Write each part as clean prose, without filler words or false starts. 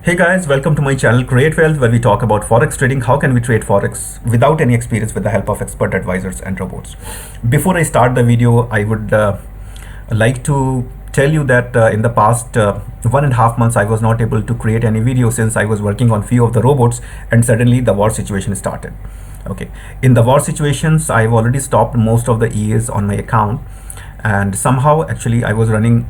Hey guys, welcome to my channel Create Wealth, where we talk about forex trading. How can we trade forex without any experience with the help of expert advisors and robots? Before I start the video, I would like to tell you that in the past 1.5 months I was not able to create any video since I was working on few of the robots, and suddenly the war situation started. Okay, in the war situations I've already stopped most of the EAs on my account, and somehow actually I was running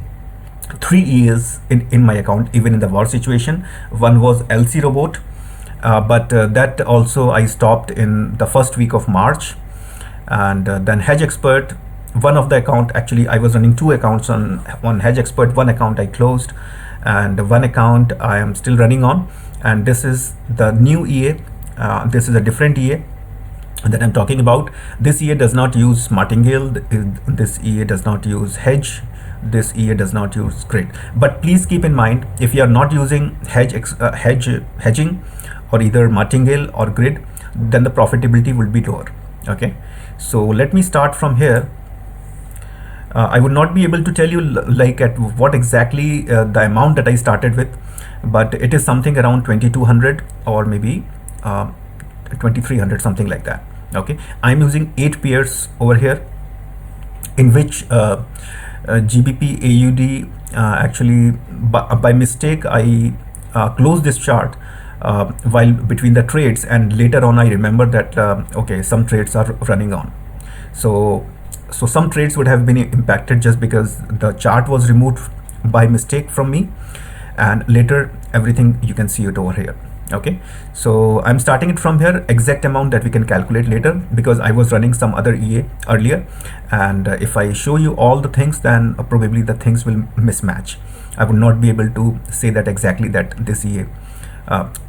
3 years in my account even in the war situation. One was LC Robot, but that also I stopped in the first week of March. And then Hedge Expert, one of the account, actually I was running 2 accounts on Hedge Expert. One account I closed and one account I am still running on, and this is the new EA. This is a different EA that I'm talking about. This EA does not use martingale, this EA does not use hedge, this EA does not use grid. But please keep in mind, if you are not using hedging or either martingale or grid, then the profitability will be lower. Okay, so let me start from here. I would not be able to tell you like at what exactly the amount that I started with, but it is something around 2200 or maybe 2300, something like that. Okay, I'm using 8 pairs over here, in which GBP AUD actually by mistake I closed this chart while between the trades, and later on I remember that okay, some trades are running on, so some trades would have been impacted just because the chart was removed by mistake from me, and later everything you can see it over here. Okay, so I'm starting it from here. Exact amount that we can calculate later, because I was running some other EA earlier, and if I show you all the things, then probably the things will mismatch. I would not be able to say that exactly that this EA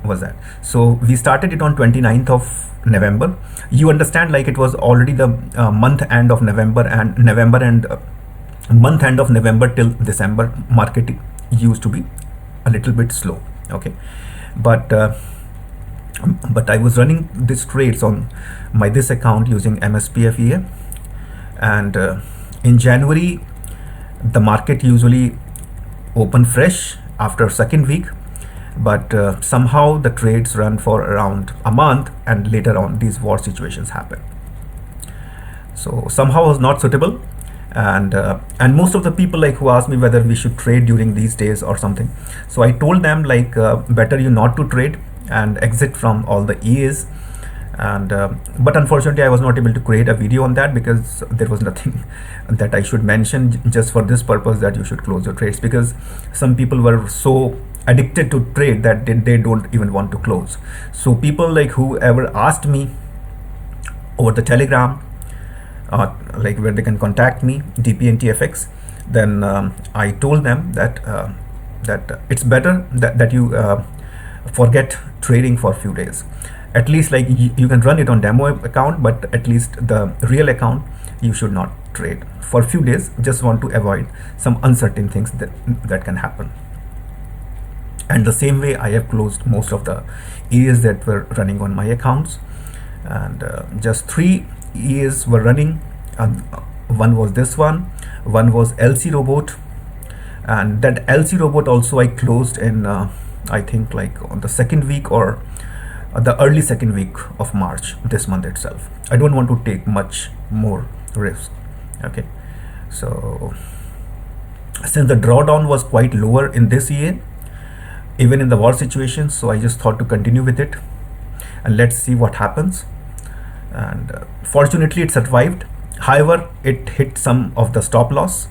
was that. So we started it on 29th of November. You understand, like it was already the month end of November, and month end of November till December market used to be a little bit slow. Okay, but I was running these trades on this account using MSPF EA, and in January the market usually open fresh after second week, but somehow the trades run for around a month, and later on these war situations happen. So somehow was not suitable, and most of the people like who asked me whether we should trade during these days or something, so I told them like better you not to trade and exit from all the EAs. And but unfortunately I was not able to create a video on that, because there was nothing that I should mention just for this purpose, that you should close your trades, because some people were so addicted to trade that they don't even want to close. So people like whoever asked me over the Telegram, like where they can contact me, DPNTFX, then I told them that it's better that you forget trading for a few days. At least like you can run it on demo account, but at least the real account you should not trade for a few days. Just want to avoid some uncertain things that can happen. And the same way I have closed most of the EAs that were running on my accounts, and just 3 EAs were running, and one was this one was LC Robot, and that LC Robot also I closed in I think like on the second week or the early second week of March, this month itself. I don't want to take much more risk. Okay, so since the drawdown was quite lower in this EA even in the war situation, so I just thought to continue with it, and let's see what happens. And fortunately it survived. However, it hit some of the stop loss,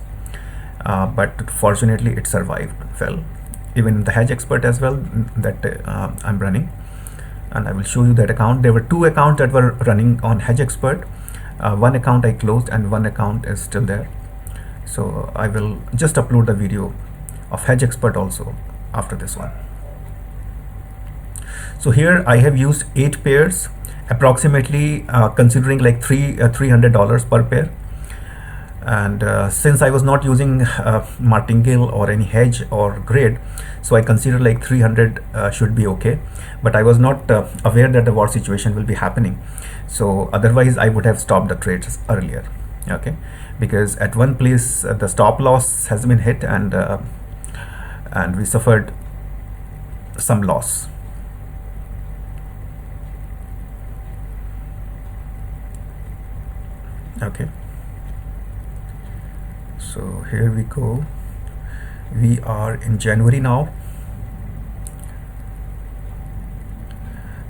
but fortunately it survived well, even in the Hedge Expert as well that I'm running, and I will show you that account. There were 2 accounts that were running on Hedge Expert. One account I closed and one account is still there, so I will just upload the video of Hedge Expert also after this one. So here I have used 8 pairs approximately, considering like $300 per pair, and since I was not using martingale or any hedge or grid, so I consider like 300 should be okay, but I was not aware that the war situation will be happening, so otherwise I would have stopped the trades earlier. Okay, because at one place the stop loss has been hit, and we suffered some loss. Okay, so here we go. We are in January now,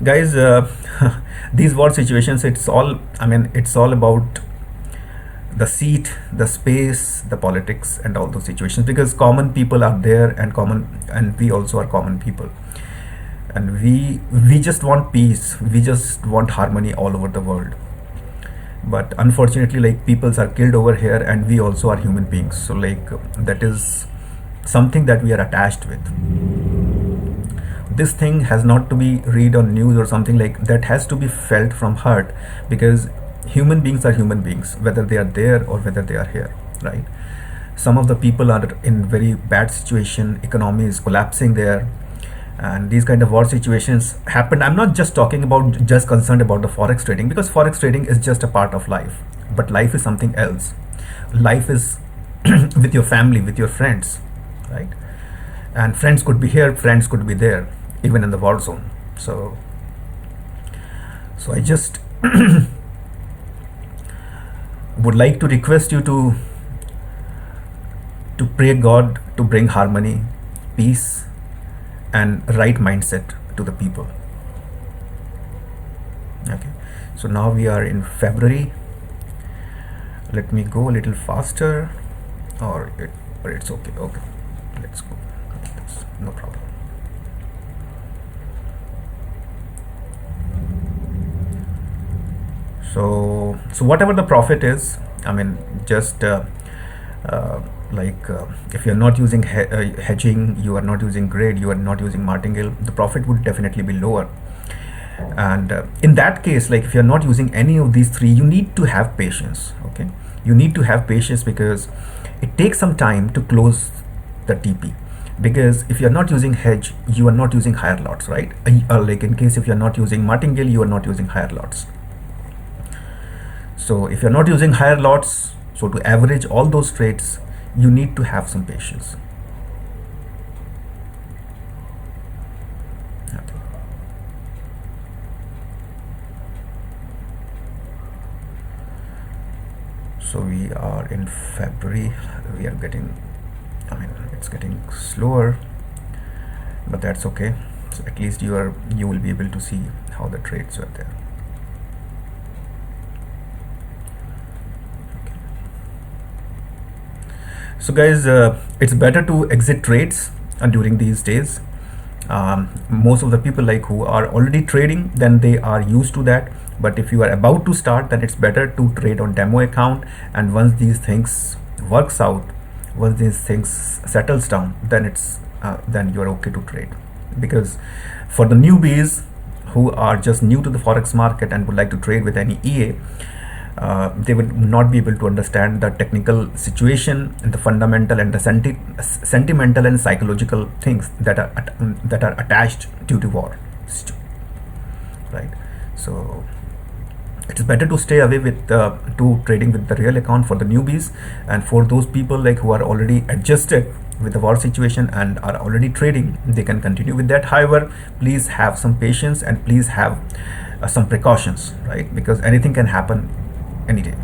guys. These war situations, it's all, I mean, it's all about the seat, the space, the politics, and all those situations, because common people are there, and we also are common people, and we just want peace, we just want harmony all over the world. But unfortunately, like, peoples are killed over here, and we also are human beings, so like, that is something that we are attached with. This thing has not to be read on news or something, like that has to be felt from heart, because human beings are human beings, whether they are there or whether they are here, right? Some of the people are in very bad situation, economy is collapsing there, and these kind of war situations happen. I'm not just talking about, just concerned about the forex trading, because forex trading is just a part of life, but life is something else. Life is with your family, with your friends, right? And friends could be here, friends could be there, even in the war zone. So I just would like to request you to pray God to bring harmony, peace, and right mindset to the people. Okay, so now we are in February. Let me go a little faster, or it's okay. Okay, let's go. That's no problem. So whatever the profit is, I mean, just if you're not using hedging, you are not using grade, you are not using martingale, the profit would definitely be lower. And in that case, like, if you're not using any of these three, you need to have patience. Okay, you need to have patience, because it takes some time to close the TP. Because if you're not using hedge, you are not using higher lots, right? Like, in case if you're not using martingale, you are not using higher lots. So if you're not using higher lots, so to average all those trades, you need to have some patience. Okay. So we are in February. We are getting, I mean, it's getting slower, but that's okay. So at least you will be able to see how the trades are there. So guys, it's better to exit trades during these days. Most of the people, like, who are already trading, then they are used to that. But if you are about to start, then it's better to trade on demo account, and once these things works out, once these things settles down, then it's then you're okay to trade. Because for the newbies who are just new to the forex market and would like to trade with any EA, they would not be able to understand the technical situation and the fundamental and the sentimental and psychological things that are attached due to war, right? So it is better to stay away with to trading with the real account for the newbies, and for those people, like, who are already adjusted with the war situation and are already trading, they can continue with that. However, please have some patience, and please have some precautions, right? Because anything can happen any day.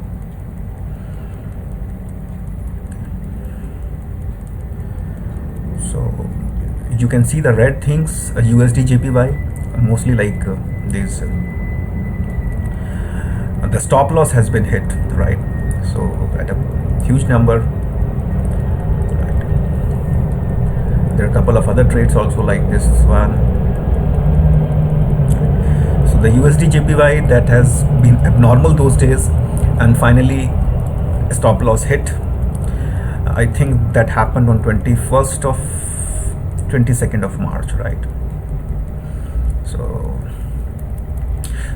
So you can see the red things, USD JPY, mostly like these. The stop loss has been hit, right? So at a huge number. Right. There are a couple of other trades also, like this one. So the USD JPY, that has been abnormal those days, and finally stop loss hit. I think that happened on 22nd of March, right?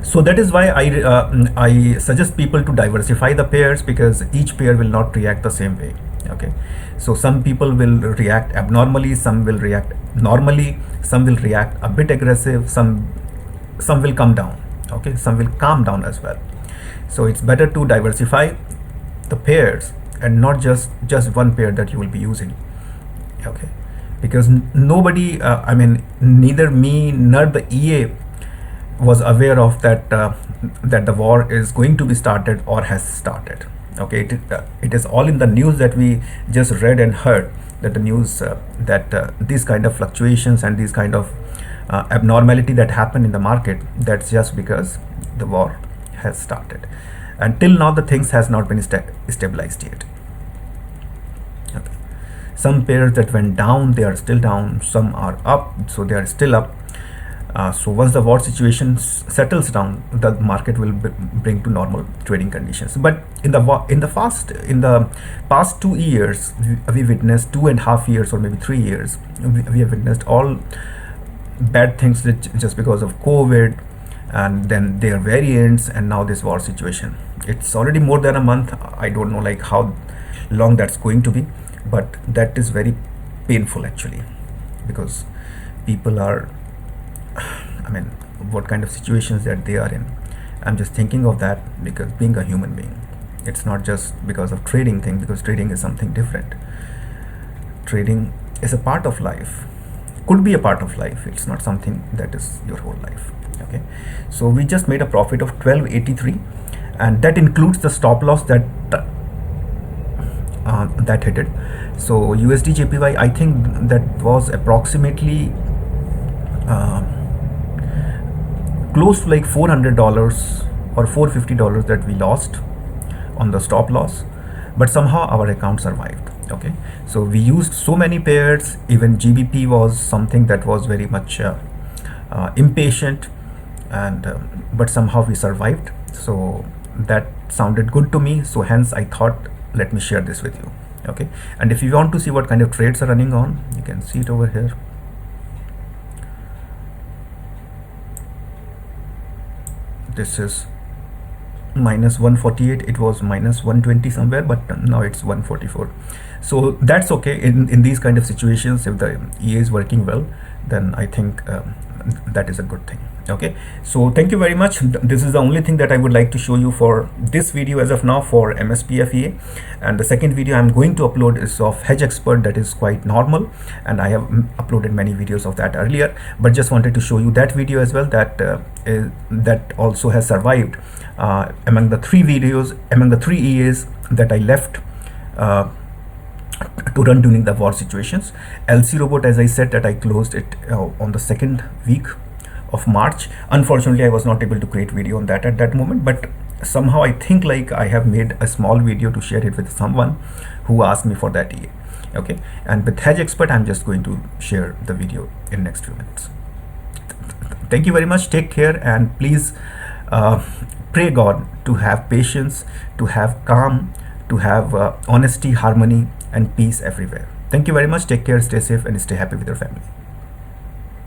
So that is why I suggest people to diversify the pairs, because each pair will not react the same way. Okay, so some people will react abnormally, some will react normally, some will react a bit aggressive, some will come down. Okay, some will calm down as well. So it's better to diversify the pairs and not just one pair that you will be using. Okay, because nobody, I mean, neither me nor the EA was aware of that that the war is going to be started or has started. Okay, it is all in the news that we just read and heard, that the news that these kind of fluctuations and these kind of abnormality that happen in the market, that's just because the war has started. Until now the things has not been stabilized yet. Okay. Some pairs that went down, they are still down. Some are up, so they are still up. So once the war situation settles down, the market will bring to normal trading conditions. But in the past 2 years, we witnessed 2.5 years or maybe 3 years, we have witnessed all bad things just because of COVID, and then their variants, and now this war situation. It's already more than a month. I don't know like how long that's going to be, but that is very painful actually, because people are, I mean, what kind of situations that they are in. I'm just thinking of that because being a human being, it's not just because of trading thing, because trading is something different. Trading is a part of life, could be a part of life. It's not something that is your whole life. Okay, so we just made a profit of 1283, and that includes the stop loss that that hit it. So USD JPY, I think that was approximately close to like $400 or $450 that we lost on the stop loss, but somehow our account survived. Okay, so we used so many pairs. Even GBP was something that was very much impatient, and but somehow we survived. So that sounded good to me, so hence I thought, let me share this with you. Okay, and if you want to see what kind of trades are running on, you can see it over here. This is minus 148. It was minus 120 somewhere, but now it's 144. So that's okay. In these kind of situations, if the EA is working well, then I think that is a good thing. Okay, so thank you very much. This is the only thing that I would like to show you for this video as of now for MSPFEA, and the second video I'm going to upload is of Hedge Expert. That is quite normal, and I have uploaded many videos of that earlier, but just wanted to show you that video as well, that that also has survived among the 3 videos, among the 3 EAs that I left to run during the war situations. LC Robot, as I said, that I closed it on the 2nd week of March. Unfortunately, I was not able to create video on that at that moment, but somehow I think like I have made a small video to share it with someone who asked me for that EA. Okay, and with Hedge Expert, I'm just going to share the video in next few minutes. Thank you very much. Take care, and please pray God to have patience, to have calm, to have honesty, harmony, and peace everywhere. Thank you very much. Take care, stay safe, and stay happy with your family.